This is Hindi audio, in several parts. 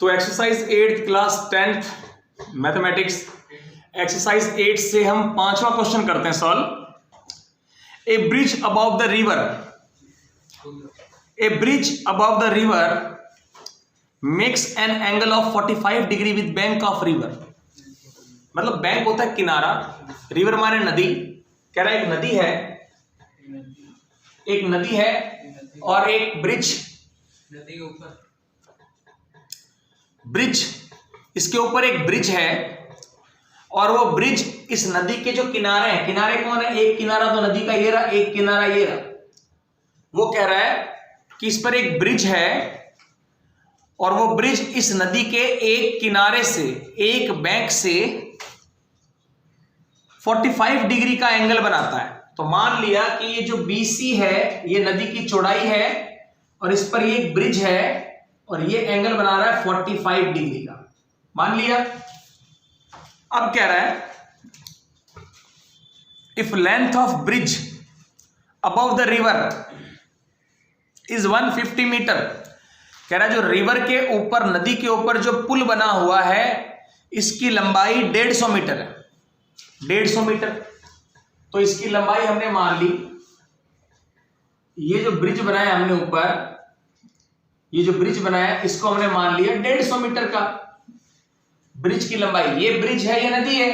तो exercise 8th class 10th mathematics exercise 8 से हम 5वां क्वेश्चन करते हैं solve. A bridge above the river makes an angle of 45 degree with bank of river. मतलब बैंक होता है किनारा, रिवर माने नदी। कह रहा है एक नदी है और एक ब्रिज, नदी के ऊपर ब्रिज, इसके ऊपर एक ब्रिज है और वो ब्रिज इस नदी के जो किनारे हैं, किनारे कौन है, एक किनारा तो नदी का ये रहा, एक किनारा ये रहा। वो कह रहा है कि इस पर एक ब्रिज है और वो ब्रिज इस नदी के एक किनारे से, एक बैंक से 45 डिग्री का एंगल बनाता है। तो मान लिया कि ये जो BC है ये नदी की चौड़ाई है और इस पर ये एक ब्रिज है और ये एंगल बना रहा है 45 डिग्री का, मान लिया। अब कह रहा है if length of bridge above the river is 150 metre. कह रहा है जो रिवर के ऊपर, नदी के ऊपर जो पुल बना हुआ है इसकी लंबाई 150 मीटर है, 150 मीटर। तो इसकी लंबाई हमने मान ली, ये जो ब्रिज बनाया हमने ऊपर, ये जो ब्रिज बनाया इसको हमने मान लिया 150 मीटर का ब्रिज की लंबाई। ये ब्रिज है, ये नदी है।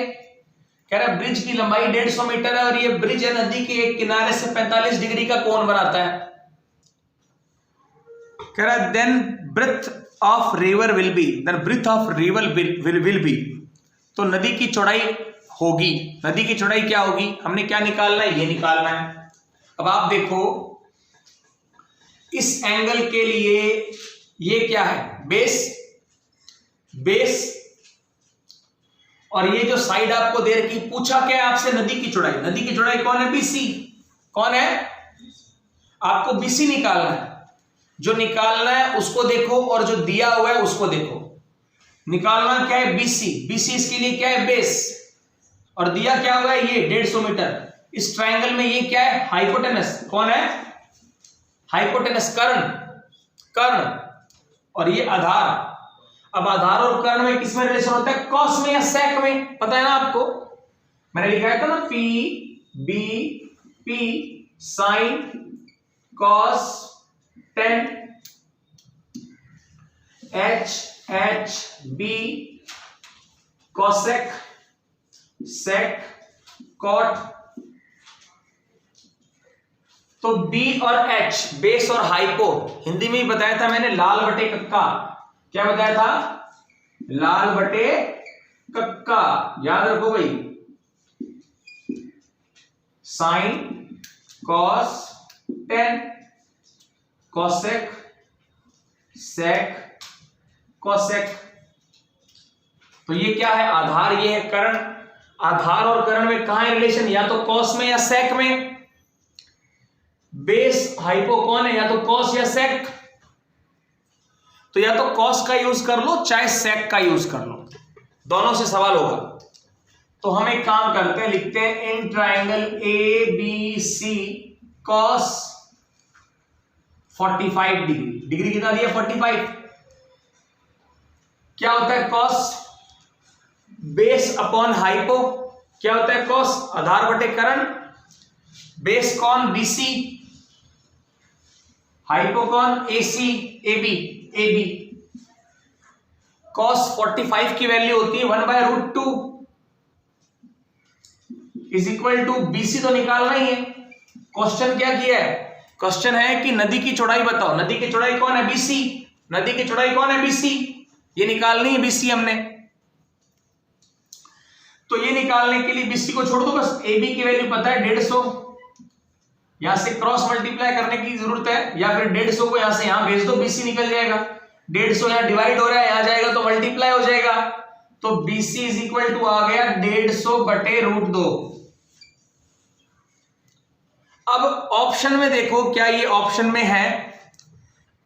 कह रहा है ब्रिज की लंबाई 150 मीटर है और ये ब्रिज है नदी के एक किनारे से 45 डिग्री का कोण बनाता है। कह रहा है then breadth of river will be, then breadth of river will be. तो नदी की चौड़ाई होगी, नदी की चौड़ाई क्या होगी, हमने क्या निकालना है, ये निकालना है। अब आप देखो इस एंगल के लिए ये क्या है, बेस और ये जो साइड आपको दे रखी, पूछा क्या है आपसे, नदी की चौड़ाई। नदी की चौड़ाई कौन है, BC। कौन है, आपको BC निकालना है। जो निकालना है उसको देखो और जो दिया हुआ है उसको देखो। निकालना क्या है, BC इसके लिए क्या है, बेस, और दिया क्या हुआ है, ये 150 मीटर। इस ट्रायंगल में ये क्या है, हाइपोटेनस। कौन है, हाइपोटेनस, कर्ण, और ये आधार। अब आधार और कर्ण में किसमें रिलेशन होता है, कॉस में या सेक में, पता है ना आपको, मैंने लिखा था ना P sine cos 10, H cosec sec cot. तो B और H, बेस और हाइपो, हिंदी में ही बताया था मैंने, लाल बटे कक्का। क्या बताया था, लाल बटे कक्का, याद रखो भाई। Sine cos 10 cosec sec cosec. तो ये क्या है, आधार, ये है कर्ण। आधार और कर्ण में कहां है रिलेशन, या तो कॉस में या सेक में। बेस हाइपो कौन है, या तो कॉस या सेक। तो या तो कॉस का यूज कर लो चाहे सेक का यूज कर लो, दोनों से सवाल होगा। तो हम एक काम करते हैं, लिखते हैं in triangle ABC cos 45 degree. Degree कितना दिया, 45। क्या होता है कॉस, बेस अपॉन हाइपो। क्या होता है कॉस, आधार बटे कर्ण। बेस कौन, BC, हाइपो कौन, AB। कॉस 45 की वैल्यू होती है 1/√2 इज इक्वल टू BC। तो निकालना ही है। क्वेश्चन क्या किया है, क्वेश्चन है कि नदी की चौड़ाई बताओ। नदी की चौड़ाई कौन है, BC। नदी की चौड़ाई कौन है, BC। ये निकालनी है BC हमने। तो ये निकालने के लिए BC को छोड़ दो, बस AB की वैल्यू पता है 150। यहां से क्रॉस मल्टीप्लाई करने की जरूरत है, या फिर 150 को यहां से यहां भेज दो, BC निकल जाएगा। 150 यहां डिवाइड हो रहा है, यहां जाएगा तो मल्टीप्लाई हो जाएगा। तो BC इज इक्वल टू आ गया 150 बटे √2। अब ऑप्शन में देखो, क्या ये ऑप्शन में है,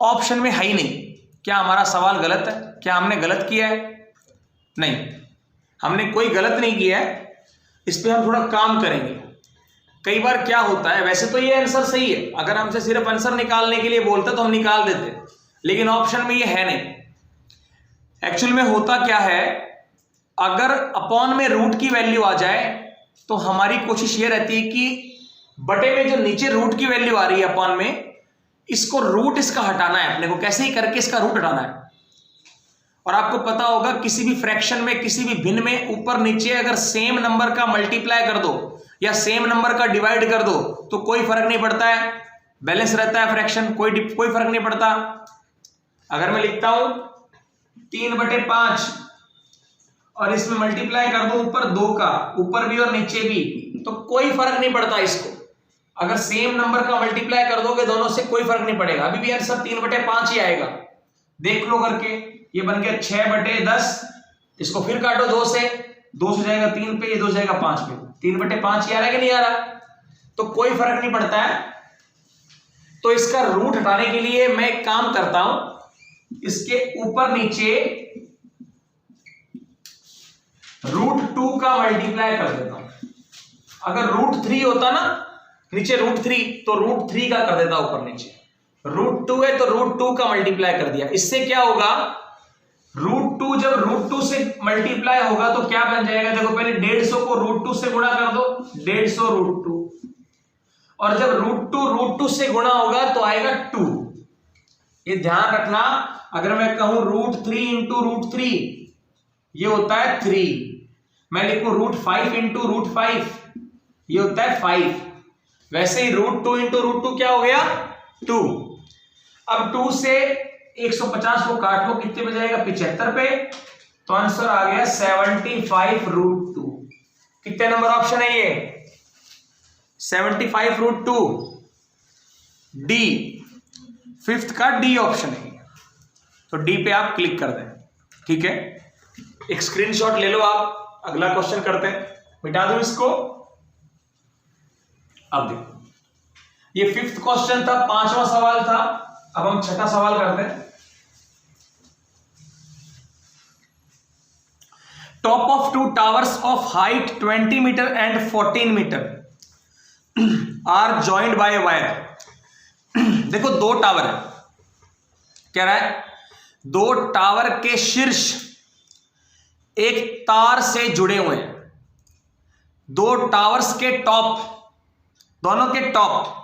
ऑप्शन में है ही नहीं। क्या हमारा सवाल गलत है, क्या हमने गलत किया है, नहीं, हमने कोई गलत नहीं किया है। इस पे हम थोड़ा काम करेंगे। कई बार क्या होता है, वैसे तो ये आंसर सही है, अगर हमसे सिर्फ आंसर निकालने के लिए बोलता तो हम निकाल देते, लेकिन ऑप्शन में ये है नहीं। एक्चुअल में होता क्या है, अगर अपॉन में रूट की वैल्यू आ जाए तो हमारी कोशिश ये रहती है कि बटे में जो नीचे रूट की वैल्यू आ रही है अपॉन में, इसको रूट इसका हटाना है अपने को, कैसे ही करके इसका रूट हटाना है। और आपको पता होगा किसी भी फ्रैक्शन में, किसी भी भिन्न में ऊपर नीचे अगर सेम नंबर का मल्टीप्लाई कर दो या सेम नंबर का डिवाइड कर दो तो कोई फर्क नहीं पड़ता है, बैलेंस रहता है फ्रैक्शन, कोई फर्क नहीं पड़ता। अगर मैं लिखता हूं 3/5 और इसमें मल्टीप्लाई कर दो ऊपर 2 का, ऊपर भी और नीचे भी, तो कोई फर्क नहीं पड़ता इसको। अगर सेम नंबर का मल्टीप्लाई कर दोगे दोनों से कोई फर्क नहीं पड़ेगा, अभी भी आंसर 3/5 ही आएगा। देख लो करके, ये बन गया 6/10, इसको फिर काटो 2 से जाएगा 3 पे, ये 2 जाएगा 5 पे, 3/5 ही आ रहा है कि नहीं आ रहा, तो कोई फर्क नहीं पड़ता है। तो इसका रूट हटाने के लिए मैं एक काम करता हूं, इसके ऊपर नीचे √2 का मल्टीप्लाई कर देता हूं। अगर √3 होता ना नीचे √3, तो √3 का कर देता ऊपर नीचे। √2 है तो √2 का मल्टीप्लाई कर दिया। इससे क्या होगा, √2 जब √2 से मल्टीप्लाई होगा तो क्या बन जाएगा, देखो पहले 150 को √2 से गुणा कर दो, 150 √2, और जब √2 से गुणा होगा तो आएगा 2। ये ध्यान रखना, अगर मैं कहूं √3 इंटू √3 ये होता है 3, मैं लिखूं √5 इंटू √5 ये होता है 5, वैसे ही √2 इंटू √2 क्या हो गया 2। अब 2 से 150 को काट लो, कितने पे जाएगा 75 पे, तो आंसर आ गया 75 √2। कितने नंबर ऑप्शन है ये, 75 √2, डी, फिफ्थ का डी ऑप्शन है, तो डी पे आप क्लिक कर दें। ठीक है, एक स्क्रीनशॉट ले लो आप, अगला क्वेश्चन करते हैं, मिटा दो इसको। अब देखो, ये फिफ्थ क्वेश्चन था, 5वां सवाल था, अब हम 6ठा सवाल करते हैं। Top of 2 towers of height 20 metre and 14 metre are joined by wire. देखो 2 टावर है, कह रहा है 2 टावर के शीर्ष एक तार से जुड़े हुए हैं, 2 टावर्स के टॉप, दोनों के टॉप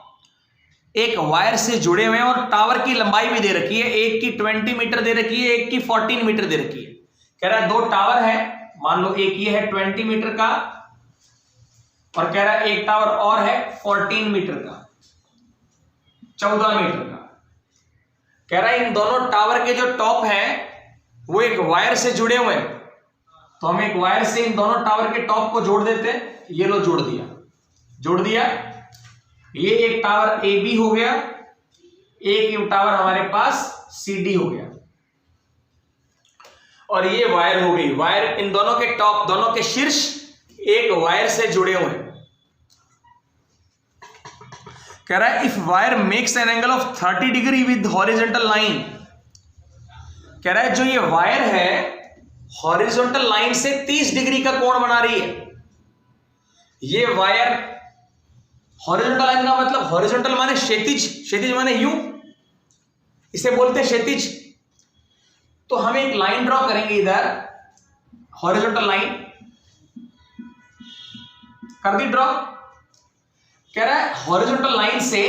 एक वायर से जुड़े हुए हैं, और टावर की लंबाई भी दे रखी है, एक की 20 मीटर दे रखी है, एक की 14 मीटर दे रखी है। कह रहा है 2 टावर है, मान लो एक ये है 20 मीटर का, और कह रहा है एक टावर और है 14 मीटर का, 14 मीटर का। कह रहा है इन दोनों टावर के जो टॉप है वो एक वायर से जुड़े हुए हैं, तो हम एक वायर से इन दोनों टावर के टॉप को जोड़ देते हैं। ये लो जोड़ दिया, ये एक टावर ए बी हो गया, एक टावर हमारे पास सी डी हो गया, और ये वायर हो गई। वायर इन दोनों के टॉप, दोनों के शीर्ष एक वायर से जुड़े हुए हैं। कह रहा है if wire makes an angle of 30 degree with horizontal line. कह रहा है जो ये वायर है हॉरिजॉन्टल लाइन से 30 डिग्री का कोण बना रही है। ये वायर हॉरिजॉन्टल लाइन का मतलब, हॉरिजॉन्टल माने क्षैतिज, क्षैतिज माने यूं, इसे बोलते हैं क्षैतिज। तो हम एक लाइन ड्रॉ करेंगे इधर, हॉरिजॉन्टल लाइन कर दी ड्रॉ। कह रहा है हॉरिजॉन्टल लाइन से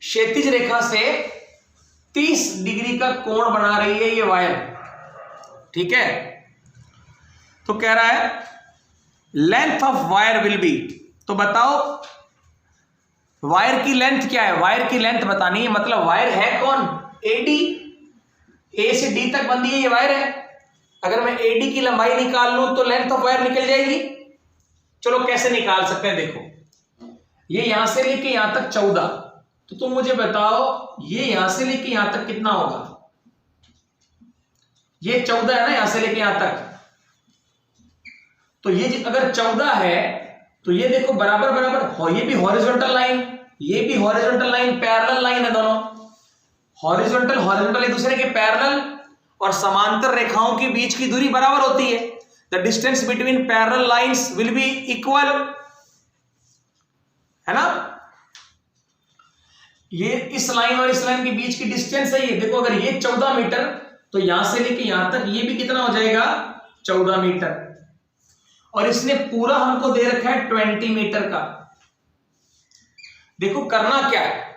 क्षैतिज रेखा से 30 डिग्री का कोण बना रही है ये वायर। ठीक है, तो कह रहा है length of wire will be, तो बताओ वायर की लेंथ क्या है, वायर की लेंथ बतानी है, मतलब वायर है कौन, एडी, ए से डी तक बंधी है ये वायर है। अगर मैं एडी की लंबाई निकाल लूं तो लेंथ ऑफ वायर निकल जाएगी। चलो कैसे निकाल सकते हैं, देखो ये यहां से लेके यहां तक 14, तो तुम मुझे बताओ ये यहां से लेके यहां तक कितना होगा, ये 14 है ना यहां से लेके यहां तक, तो ये अगर 14 है तो ये देखो बराबर बराबर, ये भी हॉरिजॉन्टल लाइन, ये भी हॉरिजॉन्टल लाइन, पैरेलल लाइन है दोनों, हॉरिजॉन्टल एक दूसरे के पैरेलल, और समांतर रेखाओं के बीच की दूरी बराबर होती है। The distance between parallel lines will be equal, है ना। ये इस लाइन और इस लाइन के बीच की डिस्टेंस है, ये देखो अगर ये 14 मीटर तो यहां से लेके यहां तक ये भी कितना हो जाएगा 14 मीटर, और इसने पूरा हमको दे रखा है 20 मीटर का। देखो करना क्या है,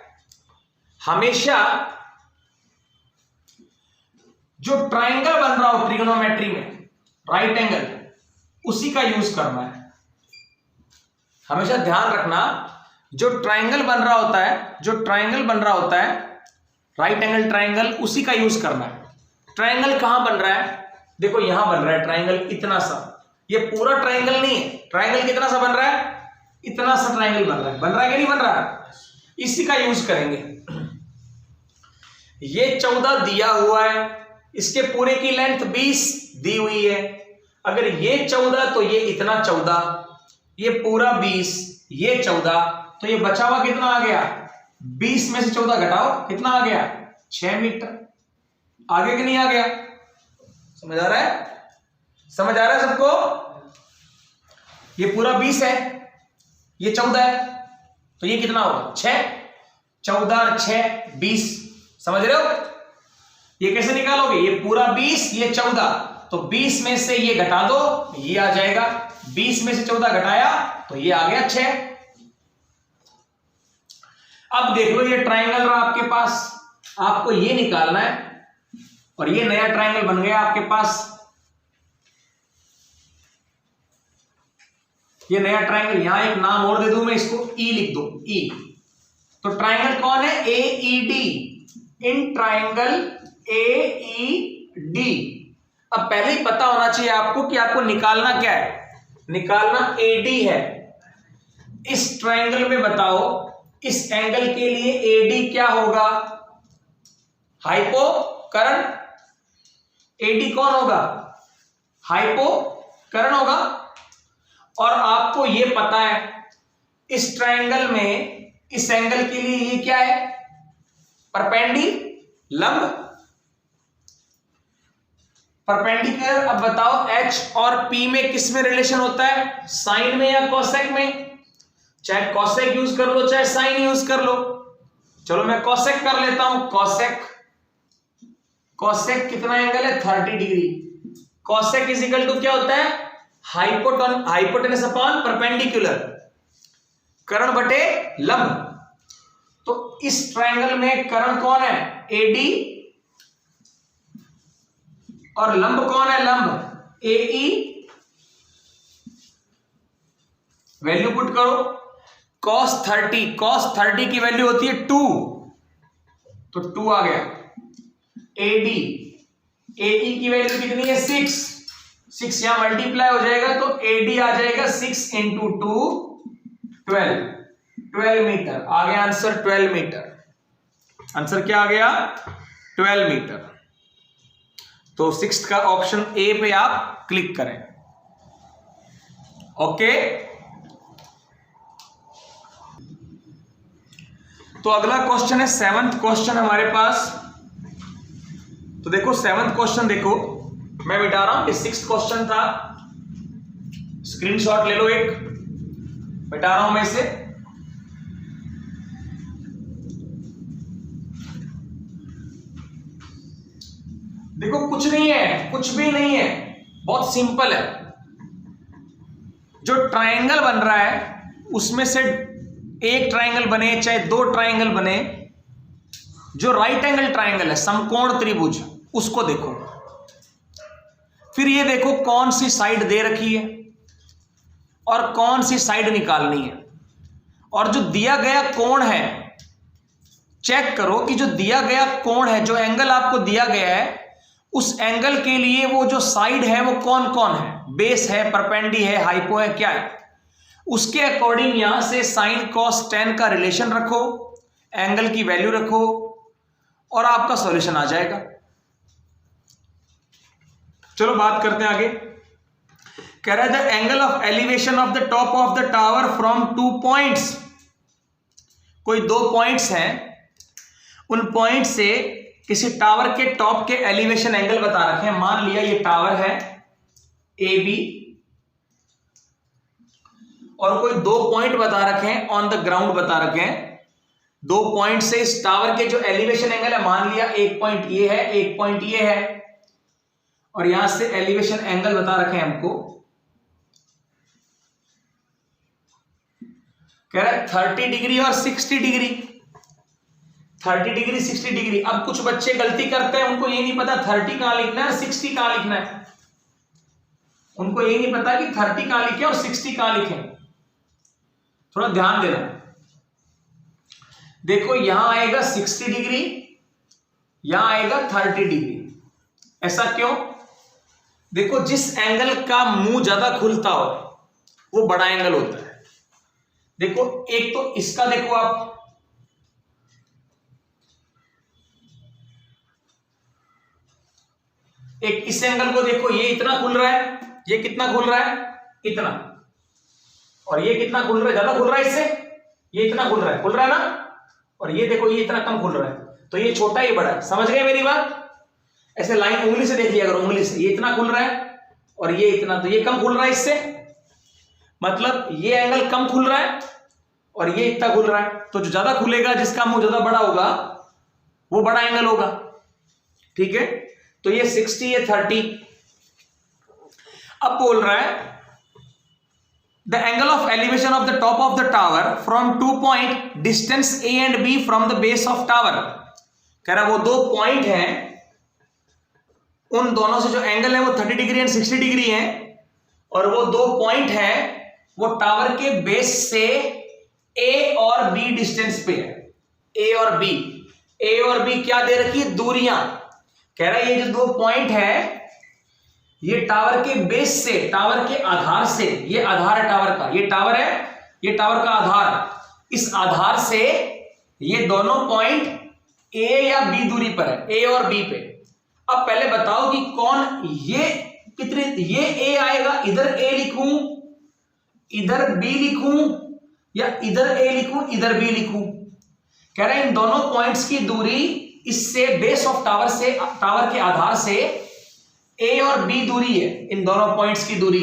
हमेशा जो ट्राइंगल बन रहा हो ट्रिग्नोमेट्री में, राइट एंगल, उसी का यूज करना है। हमेशा ध्यान रखना, जो ट्राइंगल बन रहा होता है, जो ट्राइंगल बन रहा होता है राइट एंगल ट्राइंगल, उसी का यूज करना है। ट्राइंगल कहां बन रहा है, देखो यहां बन रहा है ट्राइंगल इतना सा, ये पूरा ट्राइंगल नहीं है, ट्राइंगल कितना सा बन रहा है, इतना सा ट्राइंगल बन रहा है, बन रहा है कि नहीं बन रहा है, इसी का यूज करेंगे। ये 14 दिया हुआ है, इसके पूरे की लेंथ 20 दी हुई है, अगर ये 14 तो ये इतना 14, ये पूरा 20, ये 14, तो ये बचा हुआ कितना आ गया, 20 में से 14 घटाओ कितना आ गया 6 मीटर। आगे कि नहीं आ गया, समझ आ रहा है, समझ आ रहा है सबको। ये पूरा 20 है, ये 14 है, तो ये कितना होगा 6, 14 और 6 20, समझ रहे हो। ये कैसे निकालोगे, ये पूरा 20, ये 14, तो 20 में से ये घटा दो, ये आ जाएगा, 20 में से 14 घटाया तो ये आ गया 6। अब देख लो ये ट्राइंगल रहा आपके पास, आपको ये निकालना है, और ये नया ट्राइंगल बन गया आपके पास, ये नया ट्राइंगल, यहां एक नाम और दे दूं मैं इसको, ई लिख दो, ई। तो ट्राइंगल कौन है, AED, इन ट्राइंगल AED। अब पहले ही पता होना चाहिए आपको कि आपको निकालना क्या है, निकालना AD है। इस ट्राइंगल में बताओ, इस एंगल के लिए AD क्या होगा, हाइपोकर्ण। AD कौन होगा, हाइपोकर्ण होगा। और आपको ये पता है इस ट्राइंगल में इस एंगल के लिए ये क्या है, परपेंडिकुलर। परपेंडिकुलर। अब बताओ H और P में किस में रिलेशन होता है, साइन में या कोसेक में, चाहे कोसेक यूज कर लो चाहे साइन यूज कर लो। चलो मैं कोसेक कर लेता हूं, कोसेक, कोसेक कितना एंगल है 30 degree. Cosec is equal to क्या होता है, हाइपोटेनस अपॉन परपेंडिकुलर, कर्ण बटे लंब। तो इस ट्रायंगल में कर्ण कौन है, AD, और लंब कौन है, लंब AE। वैल्यू पुट करो, cos 30 की वैल्यू होती है 2, तो 2 आ गया। AD, AE की वैल्यू कितनी है 6 यहां मल्टीप्लाई हो जाएगा, तो AD आ जाएगा 6 इंटू 2 12 मीटर। आ गया आंसर 12 मीटर। आंसर क्या आ गया 12 मीटर। तो 6 का ऑप्शन ए पे आप क्लिक करें। ओके, तो अगला क्वेश्चन है 7th क्वेश्चन हमारे पास। तो देखो 7th क्वेश्चन देखो, मैं मिटा रहा हूं, ये 6th क्वेश्चन था, स्क्रीनशॉट ले लो एक, मिटा रहा हूं मैं इसे। देखो कुछ नहीं है, कुछ भी नहीं है, बहुत सिंपल है। जो ट्रायंगल बन रहा है उसमें से एक ट्रायंगल बने चाहे 2 ट्रायंगल बने, जो राइट एंगल ट्रायंगल है, समकोण त्रिभुज, उसको देखो। फिर ये देखो कौन सी साइड दे रखी है और कौन सी साइड निकालनी है, और जो दिया गया कोण है चेक करो कि जो दिया गया कोण है, जो एंगल आपको दिया गया है, उस एंगल के लिए वो जो साइड है वो कौन कौन है, बेस है, परपेंडी है, हाइपो है, क्या है, उसके अकॉर्डिंग यहां से साइन कॉस टेन का रिलेशन रखो, एंगल की वैल्यू रखो, और आपका सॉल्यूशन आ जाएगा। चलो बात करते हैं आगे। कह रहा है the angle of elevation of the top of the tower from 2 points. कोई 2 पॉइंट्स हैं, उन पॉइंट से किसी टावर के टॉप के एलिवेशन एंगल बता रखे हैं। मान लिया ये टावर है AB, और कोई 2 पॉइंट बता रखे हैं, ऑन द ग्राउंड बता रखे हैं। 2 पॉइंट से इस टावर के जो एलिवेशन एंगल है, मान लिया एक पॉइंट ये है, एक पॉइंट ये है, और यहां से एलिवेशन एंगल बता रखे हैं हमको, कह रहा है 30 डिग्री और 60 डिग्री, 30 डिग्री 60 डिग्री। अब कुछ बच्चे गलती करते हैं, उनको ये नहीं पता 30 कहां लिखना है 60 कहां लिखना है, उनको ये नहीं पता कि 30 कहां लिखे और 60 कहां लिखे। थोड़ा ध्यान देना, देखो यहां आएगा 60 डिग्री, यहां आएगा 30 डिग्री। ऐसा क्यों? देखो जिस एंगल का मुंह ज्यादा खुलता हो वो बड़ा एंगल होता है। देखो एक तो इसका देखो आप, एक इस एंगल को देखो, ये इतना खुल रहा है, ये कितना खुल रहा है, इतना, और ये कितना खुल रहा है, ज्यादा खुल रहा है इससे, ये इतना खुल रहा है ना, और ये देखो ये इतना कम खुल रहा है, तो ये छोटा ये बड़ा है। समझ गए मेरी बात? ऐसे लाइन उंगली से देख लिया करो, उंगली से, ये इतना खुल रहा है और ये इतना, तो ये कम खुल रहा है इससे, मतलब ये एंगल कम खुल रहा है और ये इतना खुल रहा है, तो जो ज्यादा खुलेगा, जिसका मुंह ज्यादा बड़ा होगा वो बड़ा एंगल होगा। ठीक है, तो ये 60 ये 30। अब बोल रहा है the angle of elevation of the top of the tower from 2 point distance A and B from the base of tower. कह रहा है वो 2 पॉइंट हैं, उन दोनों से जो एंगल है वो 30 डिग्री एंड 60 डिग्री है, और वो 2 पॉइंट है वो टावर के बेस से ए और बी डिस्टेंस पे है। ए और बी क्या दे रखी है? दूरियां। कह रहा है ये जो 2 पॉइंट है ये टावर के बेस से, टावर के आधार से, ये आधार है टावर का, ये टावर है, ये टावर का आधार, इस आधार से ये दोनों पॉइंट ए या बी दूरी पर है, ए और बी पे। अब पहले बताओ कि कौन ये कितने, ये ए आएगा, इधर ए लिखूं, इधर बी लिखूं, या इधर ए लिखूं, इधर बी लिखूं? कह रहे हैं इन दोनों पॉइंट्स की दूरी इससे बेस ऑफ टावर से, टावर के आधार से ए और बी दूरी है, इन दोनों पॉइंट्स की दूरी।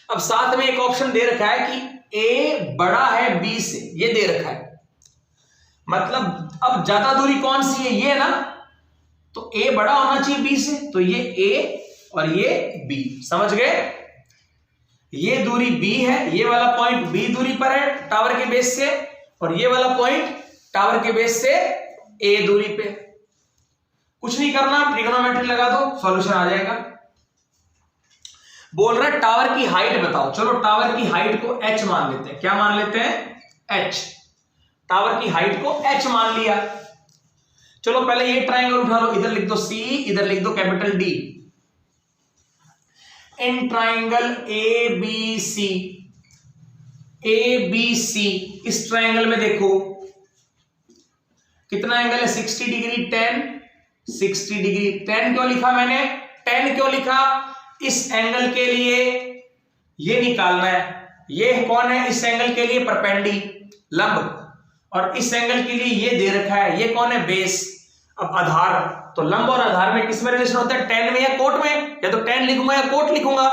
अब साथ में एक ऑप्शन दे रखा है कि ए बड़ा है बी से, ये दे रखा है, मतलब अब ज्यादा दूरी कौन सी है? ये ना, तो ए बड़ा होना चाहिए बी से, तो ये ए और ये बी। समझ गए? ये दूरी बी है, ये वाला पॉइंट बी दूरी पर है टावर के बेस से, और ये वाला पॉइंट टावर के बेस से ए दूरी पे। कुछ नहीं करना, ट्रिग्नोमेट्री लगा दो, सॉल्यूशन आ जाएगा। बोल रहा है टावर की हाइट बताओ। चलो टावर की हाइट को h मान लेते हैं। क्या मान लेते हैं? h। टावर की हाइट को h मान लिया। चलो पहले ये ट्रायंगल उठा लो, इधर लिख दो C, इधर लिख दो capital D। In triangle ABC, ABC, इस ट्रायंगल में देखो कितना एंगल है? 60 डिग्री, 10, 60 डिग्री। 10 क्यों लिखा मैंने? 10 क्यों लिखा? इस एंगल के लिए ये निकालना है, ये कौन है इस एंगल के लिए? परपेंडी, लंब, और इस एंगल के लिए ये दे रखा है, ये कौन है? बेस। अब आधार, तो लंब और आधार में किस में रिलेशन होता है? tan में या कोट में? या तो tan लिखूंगा या कोट लिखूंगा।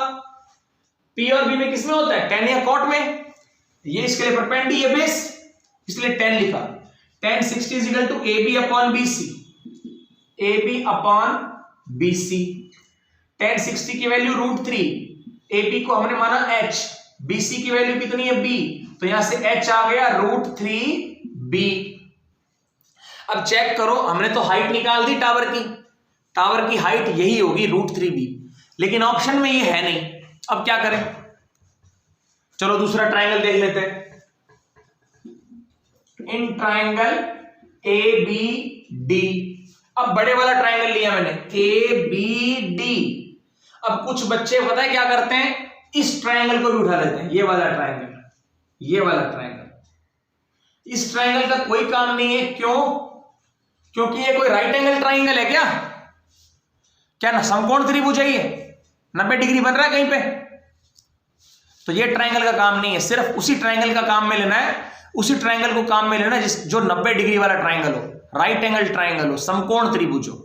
P और B में किस में होता है? tan या कोट में। ये इसके लिए परपेंडी, ये बेस, इसलिए tan लिखा। tan 60 is equal to AB upon BC, AB upon BC। tan 60 की वैल्यू √3, AB को हमने माना h, BC की वैल्यू कितनी है? B, तो यहां से h आ गया √3b। अब चेक करो, हमने तो हाइट निकाल दी टावर की, टावर की हाइट यही होगी √3b, लेकिन ऑप्शन में ये है नहीं। अब क्या करें? चलो दूसरा ट्रायंगल देख लेते हैं। इन ट्रायंगल ABD, अब बड़े वाला ट्रायंगल लिया मैंने ABD। अब कुछ बच्चे पता है क्या करते हैं? इस ट्रायंगल को भी उठा लेते हैं, ये वाला ट्रायंगल, ये वाला ट्रायंगल। इस ट्रायंगल का कोई काम नहीं है, क्यों? क्योंकि ये कोई राइट एंगल ट्रायंगल है क्या? क्या ना समकोण त्रिभुज है ये? 90 डिग्री बन रहा है कहीं पे? तो ये ट्रायंगल का काम नहीं है, सिर्फ उसी ट्रायंगल का काम में लेना है, उसी ट्रायंगल को काम में लेना है जो 90 डिग्री वाला ट्रायंगल हो, राइट एंगल ट्रायंगल हो, समकोण त्रिभुज हो।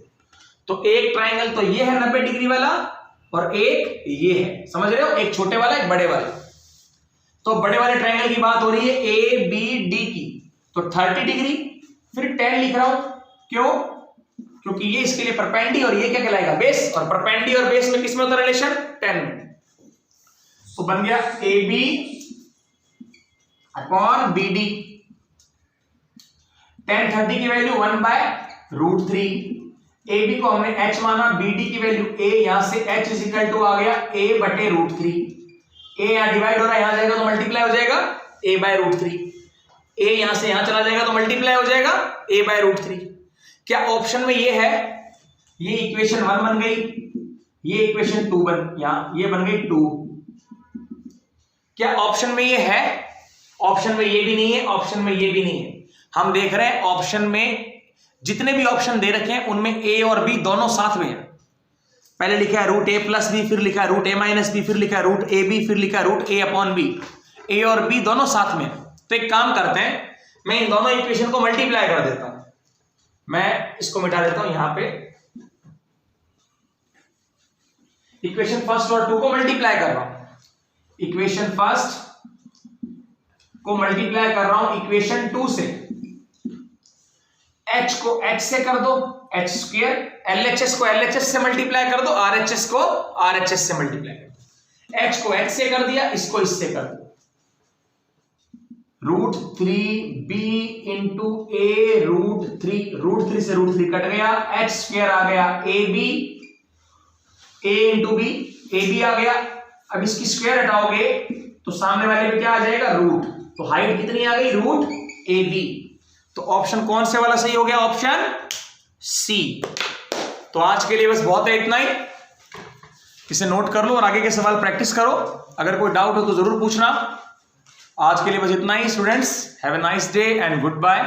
तो एक ट्रायंगल तो ये है 90 डिग्री वाला, और एक ये है, समझ रहे हो? एक छोटे वाला, एक बड़े वाला। तो बड़े वाले ट्रायंगल की बात हो रही है ABD की, तो 30 डिग्री, फिर 10 लिख रहा हूं, क्यों? क्योंकि ये इसके लिए परपेंडी और ये क्या कहलाएगा, बेस, और परपेंडी और बेस में किसमें होता है रिलेशन, 10 में। तो बन गया AB अपॉन BD। tan 30 की वैल्यू 1/√3। AB को हमने h माना, BD की वैल्यू a, यहां से h इज इक्वल टू आ गया a/√3। a यहां डिवाइड हो रहा है, यहां जाएगा तो मल्टीप्लाई हो जाएगा a/√3। a यहां से यहां चला जाएगा तो मल्टीप्लाई हो जाएगा a/√3। क्या ऑप्शन में ये है, ये इक्वेशन 1 बन गई, ये इक्वेशन 2 ये बन गई 2। क्या ऑप्शन में ये है, ऑप्शन में ये भी नहीं है, ऑप्शन में ये भी नहीं है। हम देख रहे हैं ऑप्शन में जितने भी ऑप्शन दे रखे हैं उनमें a और b दोनों साथ में है। पहले लिखा है √a+b, फिर लिखा है √a-b, फिर लिखा है √ab, फिर लिखा है √a/b। a और b दोनों साथ में। तो एक काम करते हैं, मैं इन दोनों इक्वेशन को मल्टीप्लाई कर देता हूं। मैं इसको मिटा देता हूं, यहां पे इक्वेशन फर्स्ट और 2 को मल्टीप्लाई कर रहा हूं। इक्वेशन फर्स्ट को मल्टीप्लाई कर रहा हूं इक्वेशन 2 से। h को h से कर दो h², LHS को LHS से मल्टीप्लाई कर दो, RHS को RHS से मल्टीप्लाई कर दो। h को h से कर दिया, इसको इससे कर दो। √3b इंटू a √3 से √3 कट गया, h² आ गया ab, a into b, ab आ गया। अब इसकी स्क्वायर हटाओगे तो सामने वाले में क्या आ जाएगा, रूट। तो हाइट कितनी आ गई, √ab। तो ऑप्शन कौन से वाला सही हो गया, ऑप्शन सी। तो आज के लिए बस बहुत है, इतना ही। इसे नोट कर लो और आगे के सवाल प्रैक्टिस करो। अगर कोई डाउट हो तो जरूर पूछना। आज के लिए बस इतना ही students. Have a nice day and good bye.